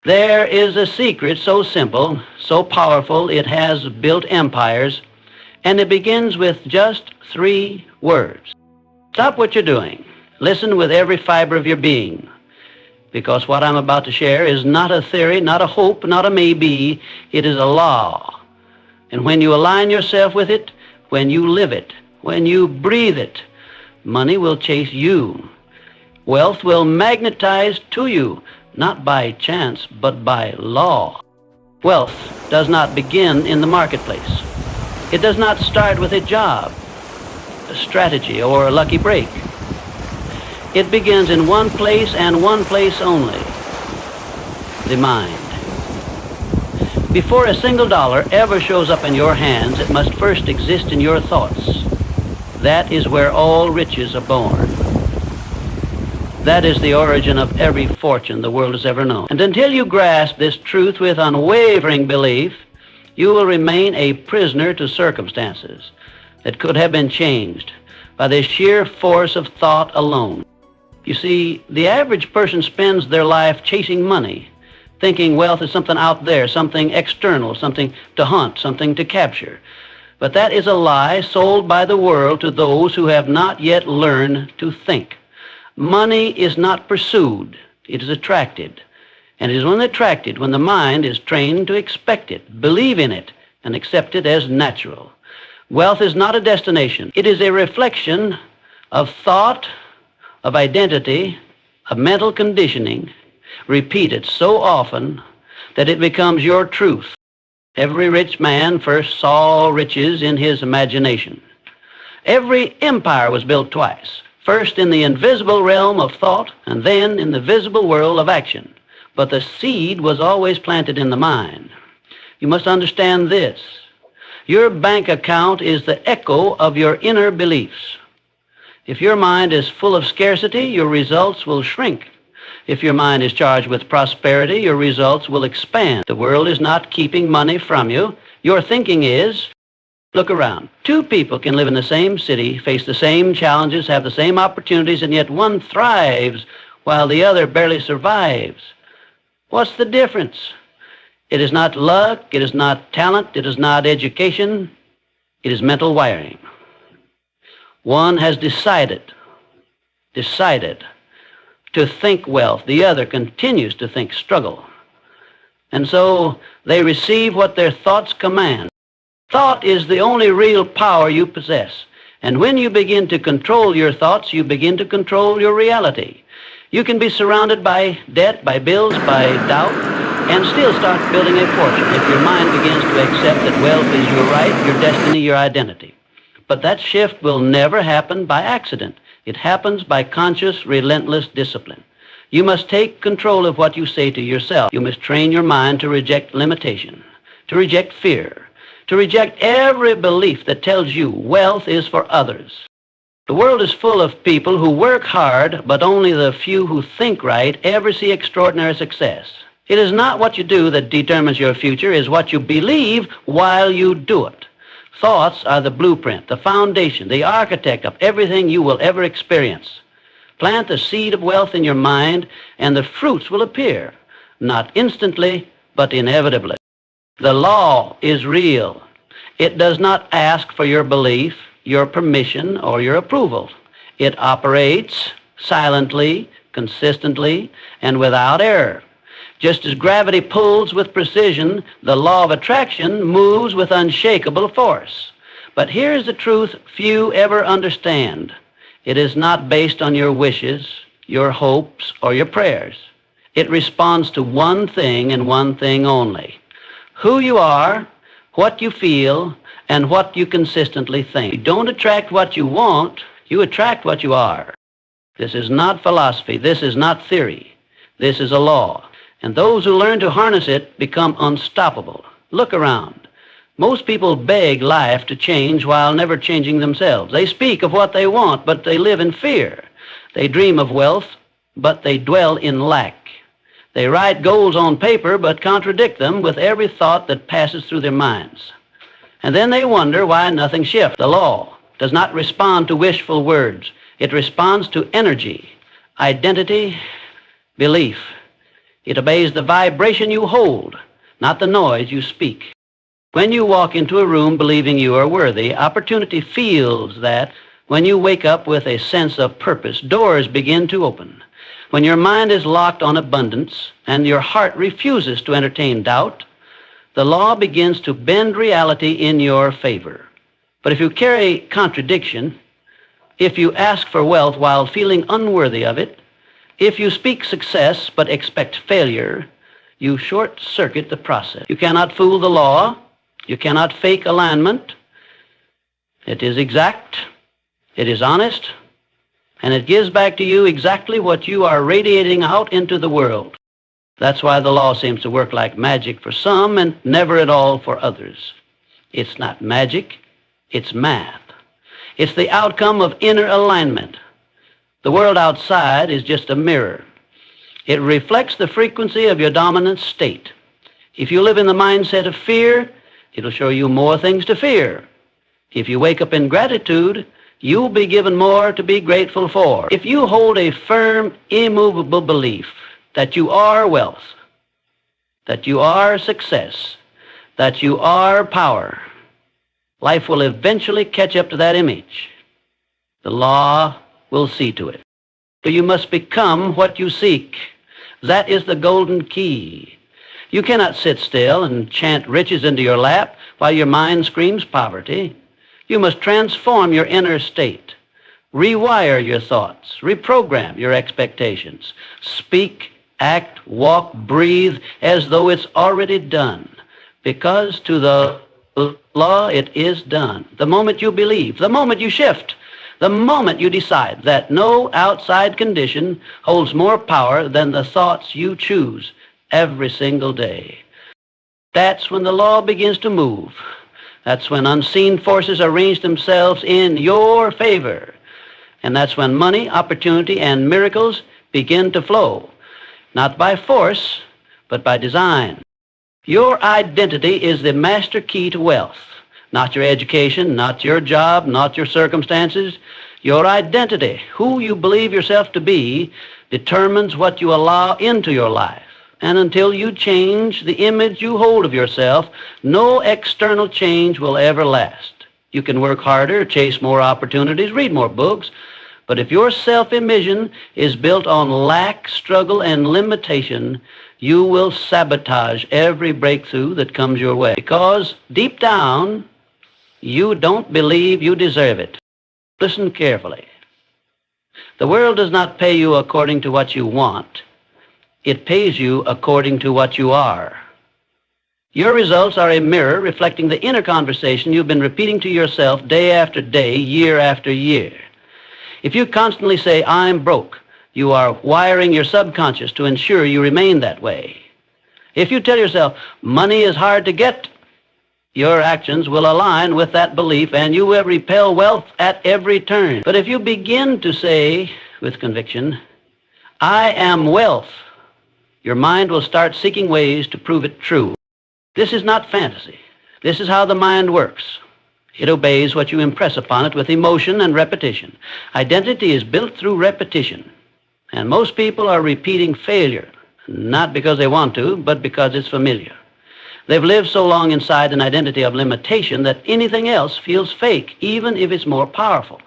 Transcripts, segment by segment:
There is a secret so simple, so powerful, it has built empires, and it begins with just 3 words. Stop what you're doing. Listen with every fiber of your being, because what I'm about to share is not a theory, not a hope, not a maybe. It is a law. And when you align yourself with it, when you live it, when you breathe it, money will chase you. Wealth will magnetize to you, not by chance, but by law. Wealth does not begin in the marketplace. It does not start with a job, a strategy, or a lucky break. It begins in one place and one place only: the mind. Before a single dollar ever shows up in your hands, it must first exist in your thoughts. That is where all riches are born. That is the origin of every fortune the world has ever known. And until you grasp this truth with unwavering belief, you will remain a prisoner to circumstances that could have been changed by the sheer force of thought alone. You see, the average person spends their life chasing money, thinking wealth is something out there, something external, something to hunt, something to capture. But that is a lie sold by the world to those who have not yet learned to think. Money is not pursued, it is attracted. And it is when attracted when the mind is trained to expect it, believe in it, and accept it as natural. Wealth is not a destination. It is a reflection of thought, of identity, of mental conditioning, repeated so often that it becomes your truth. Every rich man first saw riches in his imagination. Every empire was built twice. First in the invisible realm of thought, and then in the visible world of action. But the seed was always planted in the mind. You must understand this. Your bank account is the echo of your inner beliefs. If your mind is full of scarcity, your results will shrink. If your mind is charged with prosperity, your results will expand. The world is not keeping money from you. Your thinking is. Look around. 2 people can live in the same city, face the same challenges, have the same opportunities, and yet one thrives while the other barely survives. What's the difference? It is not luck, it is not talent, it is not education, it is mental wiring. One has decided to think wealth. The other continues to think struggle. And so they receive what their thoughts command. Thought is the only real power you possess. And when you begin to control your thoughts, you begin to control your reality. You can be surrounded by debt, by bills, by doubt, and still start building a fortune if your mind begins to accept that wealth is your right, your destiny, your identity. But that shift will never happen by accident. It happens by conscious, relentless discipline. You must take control of what you say to yourself. You must train your mind to reject limitation, to reject fear, to reject every belief that tells you wealth is for others. The world is full of people who work hard, but only the few who think right ever see extraordinary success. It is not what you do that determines your future, it is what you believe while you do it. Thoughts are the blueprint, the foundation, the architect of everything you will ever experience. Plant the seed of wealth in your mind, and the fruits will appear, not instantly, but inevitably. The law is real. It does not ask for your belief, your permission, or your approval. It operates silently, consistently, and without error. Just as gravity pulls with precision, the law of attraction moves with unshakable force. But here's the truth few ever understand. It is not based on your wishes, your hopes, or your prayers. It responds to one thing and one thing only: who you are, what you feel, and what you consistently think. You don't attract what you want, you attract what you are. This is not philosophy, this is not theory, this is a law. And those who learn to harness it become unstoppable. Look around. Most people beg life to change while never changing themselves. They speak of what they want, but they live in fear. They dream of wealth, but they dwell in lack. They write goals on paper, but contradict them with every thought that passes through their minds. And then they wonder why nothing shifts. The law does not respond to wishful words. It responds to energy, identity, belief. It obeys the vibration you hold, not the noise you speak. When you walk into a room believing you are worthy, opportunity feels that. When you wake up with a sense of purpose, doors begin to open. When your mind is locked on abundance and your heart refuses to entertain doubt, the law begins to bend reality in your favor. But if you carry contradiction, if you ask for wealth while feeling unworthy of it, if you speak success but expect failure, you short-circuit the process. You cannot fool the law. You cannot fake alignment. It is exact. It is honest. And it gives back to you exactly what you are radiating out into the world. That's why the law seems to work like magic for some and never at all for others. It's not magic. It's math. It's the outcome of inner alignment. The world outside is just a mirror. It reflects the frequency of your dominant state. If you live in the mindset of fear, it'll show you more things to fear. If you wake up in gratitude, you'll be given more to be grateful for. If you hold a firm, immovable belief that you are wealth, that you are success, that you are power, life will eventually catch up to that image. The law will see to it. So you must become what you seek. That is the golden key. You cannot sit still and chant riches into your lap while your mind screams poverty. You must transform your inner state, rewire your thoughts, reprogram your expectations, speak, act, walk, breathe as though it's already done, because to the law it is done. The moment you believe, the moment you shift, the moment you decide that no outside condition holds more power than the thoughts you choose every single day, that's when the law begins to move. That's when unseen forces arrange themselves in your favor. And that's when money, opportunity, and miracles begin to flow, not by force, but by design. Your identity is the master key to wealth, not your education, not your job, not your circumstances. Your identity, who you believe yourself to be, determines what you allow into your life. And until you change the image you hold of yourself, no external change will ever last. You can work harder, chase more opportunities, read more books, but if your self-image is built on lack, struggle, and limitation, you will sabotage every breakthrough that comes your way. Because deep down, you don't believe you deserve it. Listen carefully. The world does not pay you according to what you want. It pays you according to what you are. Your results are a mirror reflecting the inner conversation you've been repeating to yourself day after day, year after year. If you constantly say, I'm broke, you are wiring your subconscious to ensure you remain that way. If you tell yourself, money is hard to get, your actions will align with that belief and you will repel wealth at every turn. But if you begin to say, with conviction, I am wealth, your mind will start seeking ways to prove it true. This is not fantasy. This is how the mind works. It obeys what you impress upon it with emotion and repetition. Identity is built through repetition. And most people are repeating failure, not because they want to, but because it's familiar. They've lived so long inside an identity of limitation that anything else feels fake, even if it's more powerful.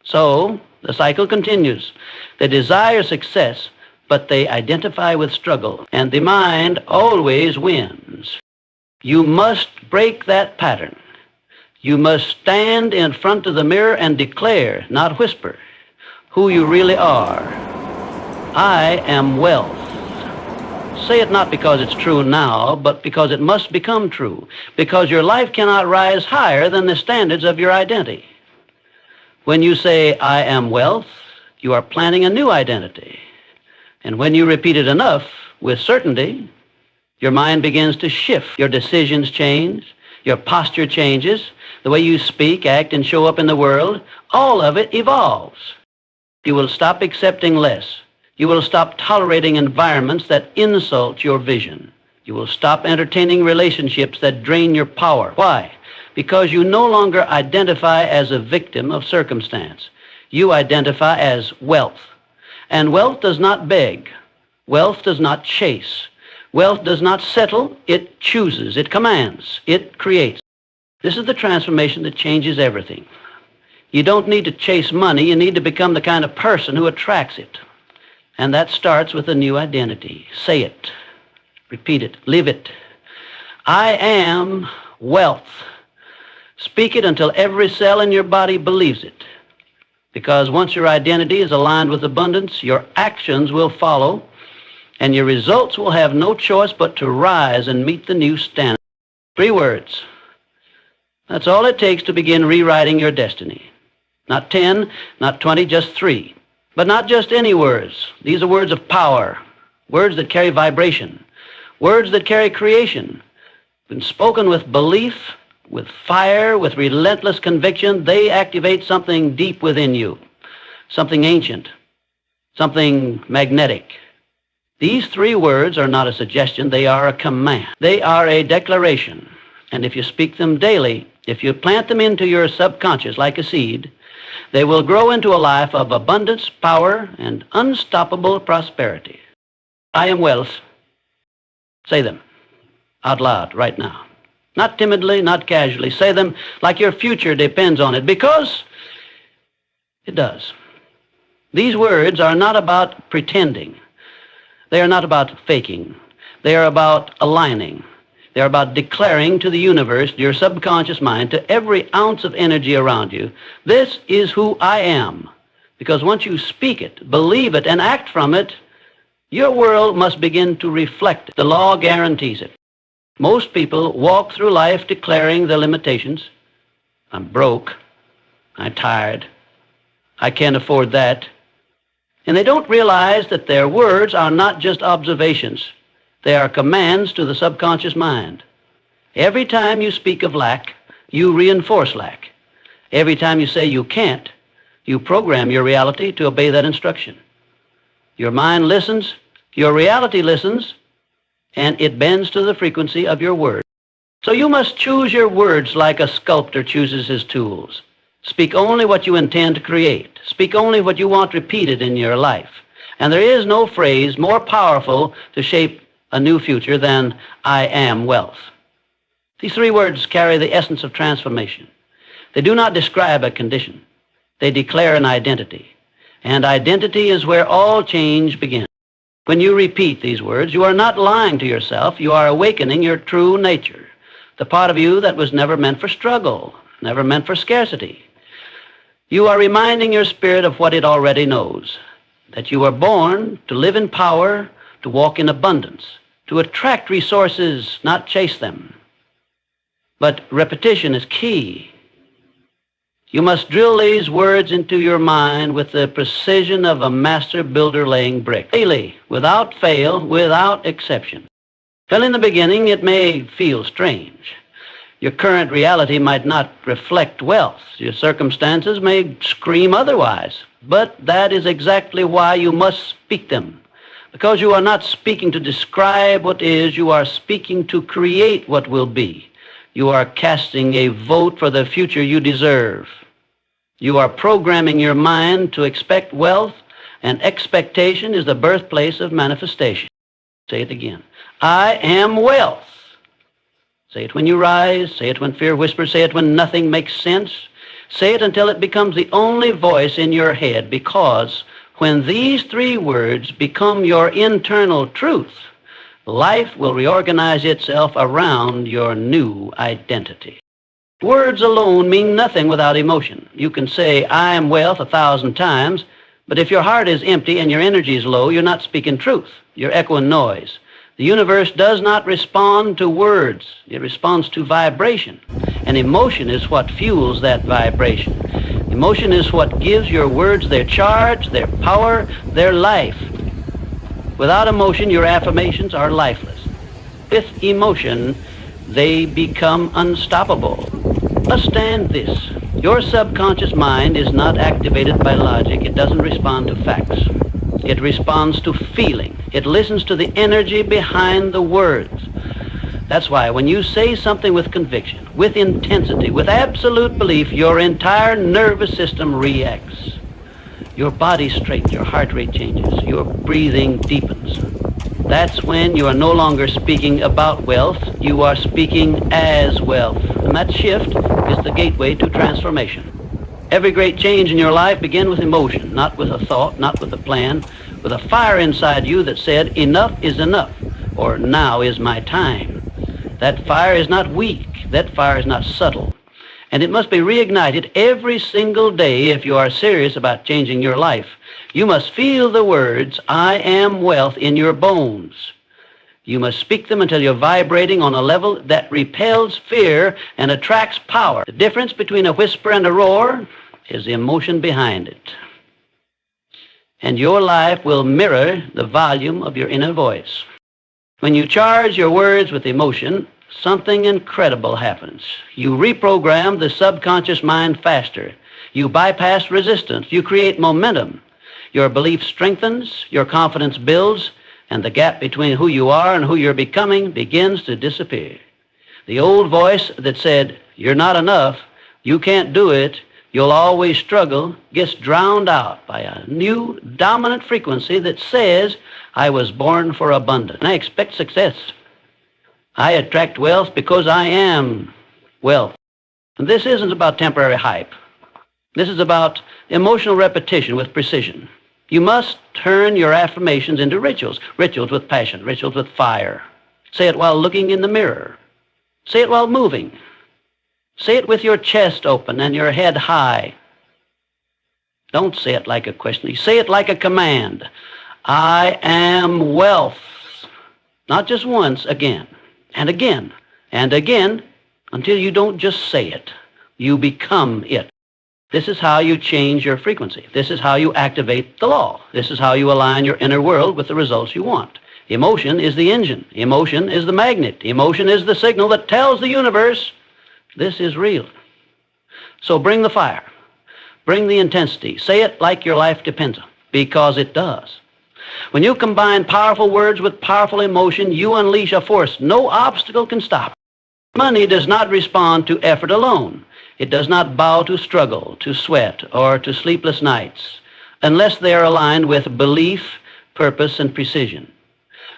So the cycle continues. They desire success, but they identify with struggle, and the mind always wins. You must break that pattern. You must stand in front of the mirror and declare, not whisper, who you really are. I am wealth. Say it not because it's true now, but because it must become true, because your life cannot rise higher than the standards of your identity. When you say, I am wealth, you are planning a new identity. And when you repeat it enough, with certainty, your mind begins to shift. Your decisions change. Your posture changes. The way you speak, act, and show up in the world, all of it evolves. You will stop accepting less. You will stop tolerating environments that insult your vision. You will stop entertaining relationships that drain your power. Why? Because you no longer identify as a victim of circumstance. You identify as wealth. And wealth does not beg. Wealth does not chase. Wealth does not settle. It chooses. It commands. It creates. This is the transformation that changes everything. You don't need to chase money. You need to become the kind of person who attracts it. And that starts with a new identity. Say it. Repeat it. Live it. I am wealth. Speak it until every cell in your body believes it. Because once your identity is aligned with abundance, your actions will follow, and your results will have no choice but to rise and meet the new standard. 3 words. That's all it takes to begin rewriting your destiny. Not 10, not 20, just 3. But not just any words. These are words of power, words that carry vibration, words that carry creation. When spoken with belief, with fire, with relentless conviction, they activate something deep within you, something ancient, something magnetic. These 3 words are not a suggestion, they are a command. They are a declaration. And if you speak them daily, if you plant them into your subconscious like a seed, they will grow into a life of abundance, power, and unstoppable prosperity. I am wealth. Say them out loud right now. Not timidly, not casually. Say them like your future depends on it, because it does. These words are not about pretending. They are not about faking. They are about aligning. They are about declaring to the universe, to your subconscious mind, to every ounce of energy around you, this is who I am. Because once you speak it, believe it, and act from it, your world must begin to reflect it. The law guarantees it. Most people walk through life declaring their limitations. I'm broke. I'm tired. I can't afford that. And they don't realize that their words are not just observations. They are commands to the subconscious mind. Every time you speak of lack, you reinforce lack. Every time you say you can't, you program your reality to obey that instruction. Your mind listens, your reality listens, and it bends to the frequency of your words. So you must choose your words like a sculptor chooses his tools. Speak only what you intend to create. Speak only what you want repeated in your life. And there is no phrase more powerful to shape a new future than I am wealth. These 3 words carry the essence of transformation. They do not describe a condition. They declare an identity. And identity is where all change begins. When you repeat these words, you are not lying to yourself. You are awakening your true nature, the part of you that was never meant for struggle, never meant for scarcity. You are reminding your spirit of what it already knows, that you were born to live in power, to walk in abundance, to attract resources, not chase them. But repetition is key. You must drill these words into your mind with the precision of a master builder laying brick, daily, without fail, without exception. Well, in the beginning, it may feel strange. Your current reality might not reflect wealth. Your circumstances may scream otherwise. But that is exactly why you must speak them. Because you are not speaking to describe what is, you are speaking to create what will be. You are casting a vote for the future you deserve. You are programming your mind to expect wealth, and expectation is the birthplace of manifestation. Say it again. I am wealth. Say it when you rise. Say it when fear whispers. Say it when nothing makes sense. Say it until it becomes the only voice in your head, because when these 3 words become your internal truth, life will reorganize itself around your new identity. Words alone mean nothing without emotion. You can say, I am wealth 1,000 times, but if your heart is empty and your energy is low, you're not speaking truth. You're echoing noise. The universe does not respond to words. It responds to vibration. And emotion is what fuels that vibration. Emotion is what gives your words their charge, their power, their life. Without emotion, your affirmations are lifeless. With emotion, they become unstoppable. Understand this. Your subconscious mind is not activated by logic. It doesn't respond to facts. It responds to feeling. It listens to the energy behind the words. That's why when you say something with conviction, with intensity, with absolute belief, your entire nervous system reacts. Your body straightens, your heart rate changes, your breathing deepens. That's when you are no longer speaking about wealth, you are speaking as wealth. And that shift is the gateway to transformation. Every great change in your life begins with emotion, not with a thought, not with a plan, with a fire inside you that said, enough is enough, or now is my time. That fire is not weak, that fire is not subtle. And it must be reignited every single day if you are serious about changing your life. You must feel the words, I am wealth, in your bones. You must speak them until you're vibrating on a level that repels fear and attracts power. The difference between a whisper and a roar is the emotion behind it. And your life will mirror the volume of your inner voice. When you charge your words with emotion, something incredible happens. You reprogram the subconscious mind faster. You bypass resistance. You create momentum. Your belief strengthens, your confidence builds, and the gap between who you are and who you're becoming begins to disappear. The old voice that said, you're not enough, you can't do it, you'll always struggle, gets drowned out by a new dominant frequency that says, I was born for abundance. I expect success. I attract wealth because I am wealth. And this isn't about temporary hype. This is about emotional repetition with precision. You must turn your affirmations into rituals. Rituals with passion, rituals with fire. Say it while looking in the mirror. Say it while moving. Say it with your chest open and your head high. Don't say it like a question. Say it like a command. I am wealth. Not just once, again, and again, and again, until you don't just say it. You become it. This is how you change your frequency. This is how you activate the law. This is how you align your inner world with the results you want. Emotion is the engine. Emotion is the magnet. Emotion is the signal that tells the universe this is real. So bring the fire. Bring the intensity. Say it like your life depends on it, because it does. When you combine powerful words with powerful emotion, you unleash a force no obstacle can stop. Money does not respond to effort alone. It does not bow to struggle, to sweat, or to sleepless nights, unless they are aligned with belief, purpose, and precision.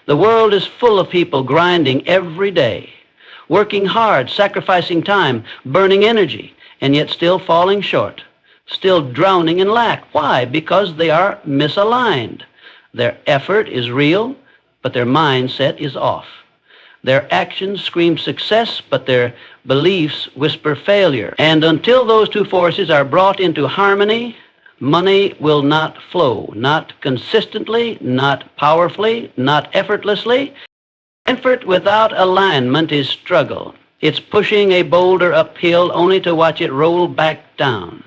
The world is full of people grinding every day, working hard, sacrificing time, burning energy, and yet still falling short, still drowning in lack. Why? Because they are misaligned. Their effort is real, but their mindset is off. Their actions scream success, but their beliefs whisper failure. And until those two forces are brought into harmony, money will not flow, not consistently, not powerfully, not effortlessly. Effort without alignment is struggle. It's pushing a boulder uphill only to watch it roll back down.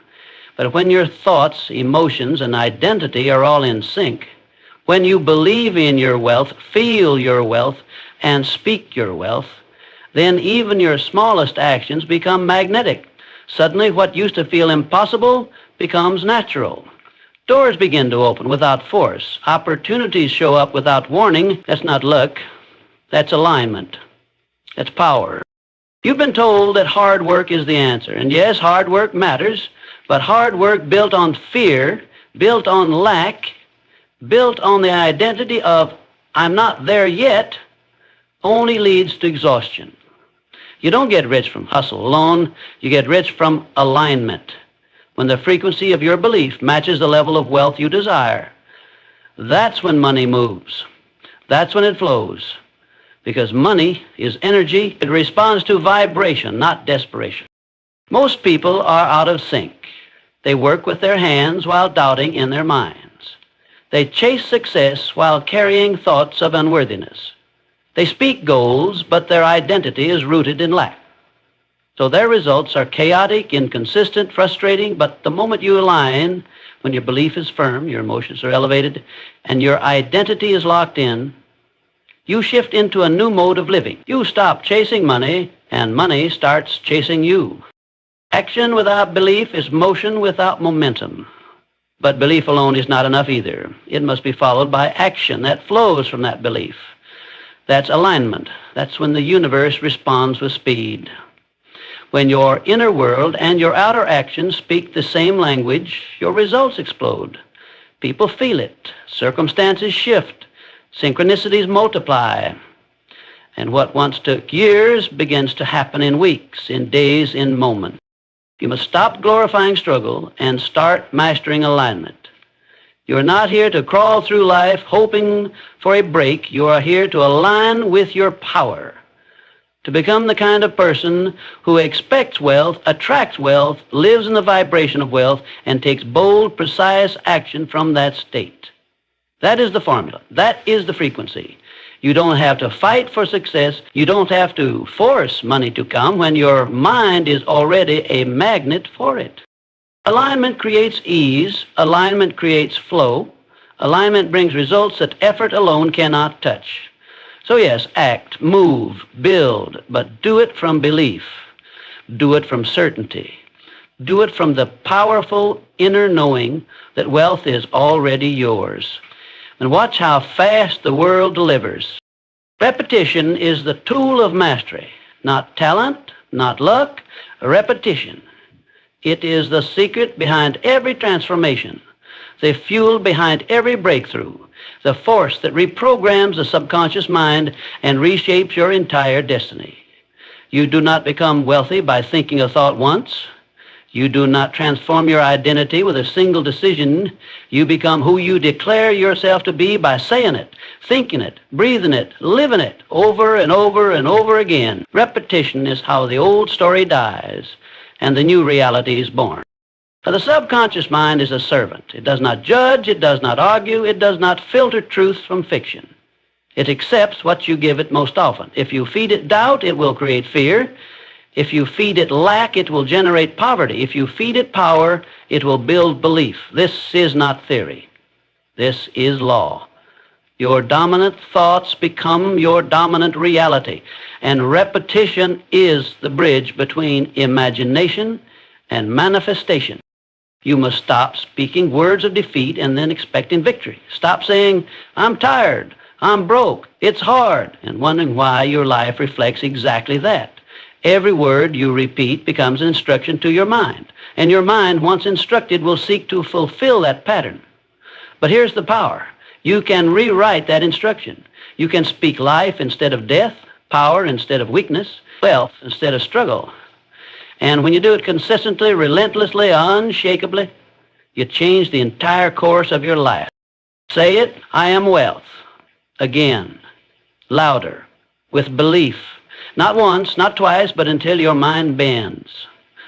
But when your thoughts, emotions, and identity are all in sync, when you believe in your wealth, feel your wealth, and speak your wealth, then even your smallest actions become magnetic. Suddenly, what used to feel impossible becomes natural. Doors begin to open without force. Opportunities show up without warning. That's not luck. That's alignment. That's power. You've been told that hard work is the answer. And yes, hard work matters, but hard work built on fear, built on lack, built on the identity of I'm not there yet, only leads to exhaustion. You don't get rich from hustle alone. You get rich from alignment. When the frequency of your belief matches the level of wealth you desire, that's when money moves. That's when it flows. Because money is energy. It responds to vibration, not desperation. Most people are out of sync. They work with their hands while doubting in their minds. They chase success while carrying thoughts of unworthiness. They speak goals, but their identity is rooted in lack. So their results are chaotic, inconsistent, frustrating, but the moment you align, when your belief is firm, your emotions are elevated, and your identity is locked in, you shift into a new mode of living. You stop chasing money, and money starts chasing you. Action without belief is motion without momentum. But belief alone is not enough either. It must be followed by action that flows from that belief. That's alignment. That's when the universe responds with speed. When your inner world and your outer actions speak the same language, your results explode. People feel it. Circumstances shift. Synchronicities multiply. And what once took years begins to happen in weeks, in days, in moments. You must stop glorifying struggle and start mastering alignment. You are not here to crawl through life hoping for a break. You are here to align with your power, to become the kind of person who expects wealth, attracts wealth, lives in the vibration of wealth, and takes bold, precise action from that state. That is the formula. That is the frequency. You don't have to fight for success. You don't have to force money to come when your mind is already a magnet for it. Alignment creates ease. Alignment creates flow. Alignment brings results that effort alone cannot touch. So yes, act, move, build, but do it from belief. Do it from certainty. Do it from the powerful inner knowing that wealth is already yours. And watch how fast the world delivers. Repetition is the tool of mastery, not talent, not luck, repetition. It is the secret behind every transformation, the fuel behind every breakthrough, the force that reprograms the subconscious mind and reshapes your entire destiny. You do not become wealthy by thinking a thought once. You do not transform your identity with a single decision. You become who you declare yourself to be by saying it, thinking it, breathing it, living it over and over and over again. Repetition is how the old story dies and the new reality is born. Now, the subconscious mind is a servant. It does not judge, it does not argue, it does not filter truth from fiction. It accepts what you give it most often. If you feed it doubt, it will create fear. If you feed it lack, it will generate poverty. If you feed it power, it will build belief. This is not theory. This is law. Your dominant thoughts become your dominant reality. And repetition is the bridge between imagination and manifestation. You must stop speaking words of defeat and then expecting victory. Stop saying, I'm tired, I'm broke, it's hard, and wondering why your life reflects exactly that. Every word you repeat becomes an instruction to your mind, and your mind, once instructed, will seek to fulfill that pattern. But here's the power. You can rewrite that instruction. You can speak life instead of death, power instead of weakness, wealth instead of struggle. And when you do it consistently, relentlessly, unshakably, you change the entire course of your life. Say it, I am wealth. Again, louder, with belief. Not once, not twice, but until your mind bends,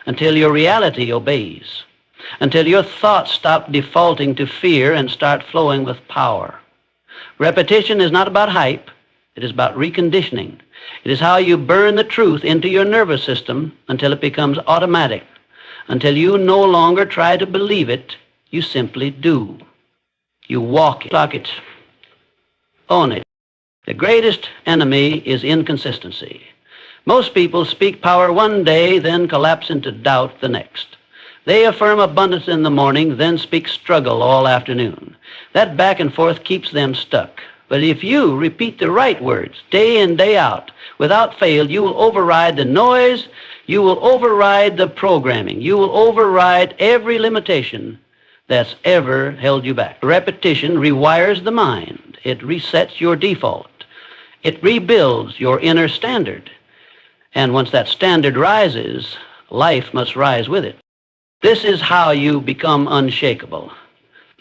until your reality obeys, until your thoughts stop defaulting to fear and start flowing with power. Repetition is not about hype. It is about reconditioning. It is how you burn the truth into your nervous system until it becomes automatic, until you no longer try to believe it, you simply do. You walk it, talk it, own it. The greatest enemy is inconsistency. Most people speak power one day, then collapse into doubt the next. They affirm abundance in the morning, then speak struggle all afternoon. That back and forth keeps them stuck. But if you repeat the right words day in, day out, without fail, you will override the noise, you will override the programming, you will override every limitation that's ever held you back. Repetition rewires the mind. It resets your default. It rebuilds your inner standard. And once that standard rises, life must rise with it. This is how you become unshakable.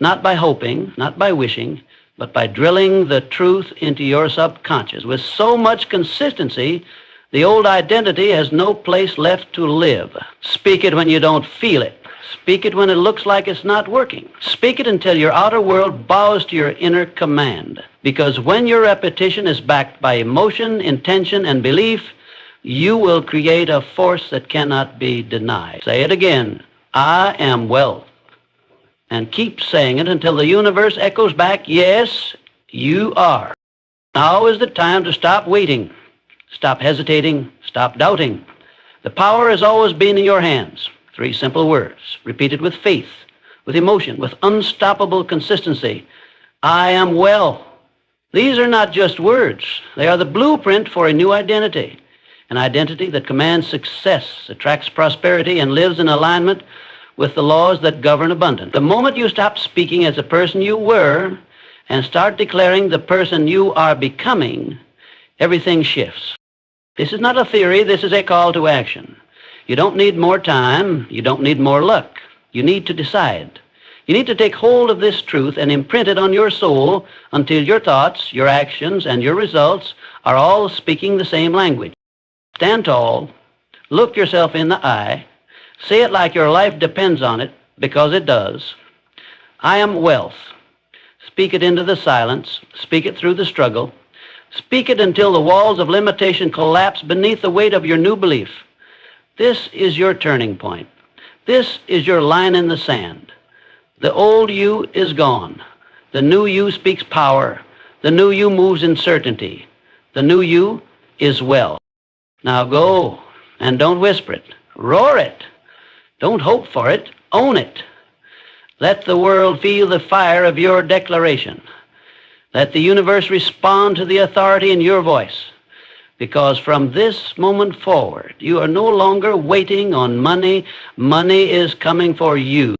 Not by hoping, not by wishing, but by drilling the truth into your subconscious. With so much consistency, the old identity has no place left to live. Speak it when you don't feel it. Speak it when it looks like it's not working. Speak it until your outer world bows to your inner command. Because when your repetition is backed by emotion, intention, and belief, you will create a force that cannot be denied. Say it again. I am wealth. And keep saying it until the universe echoes back, yes, you are. Now is the time to stop waiting. Stop hesitating. Stop doubting. The power has always been in your hands. 3 simple words, repeated with faith, with emotion, with unstoppable consistency. I am well. These are not just words. They are the blueprint for a new identity, an identity that commands success, attracts prosperity, and lives in alignment with the laws that govern abundance. The moment you stop speaking as the person you were and start declaring the person you are becoming, everything shifts. This is not a theory, this is a call to action. You don't need more time, you don't need more luck. You need to decide. You need to take hold of this truth and imprint it on your soul until your thoughts, your actions, and your results are all speaking the same language. Stand tall, look yourself in the eye, say it like your life depends on it, because it does. I am wealth. Speak it into the silence, speak it through the struggle, speak it until the walls of limitation collapse beneath the weight of your new belief. This is your turning point. This is your line in the sand. The old you is gone. The new you speaks power. The new you moves in certainty. The new you is well. Now go, and don't whisper it. Roar it. Don't hope for it. Own it. Let the world feel the fire of your declaration. Let the universe respond to the authority in your voice. Because from this moment forward, you are no longer waiting on money. Money is coming for you.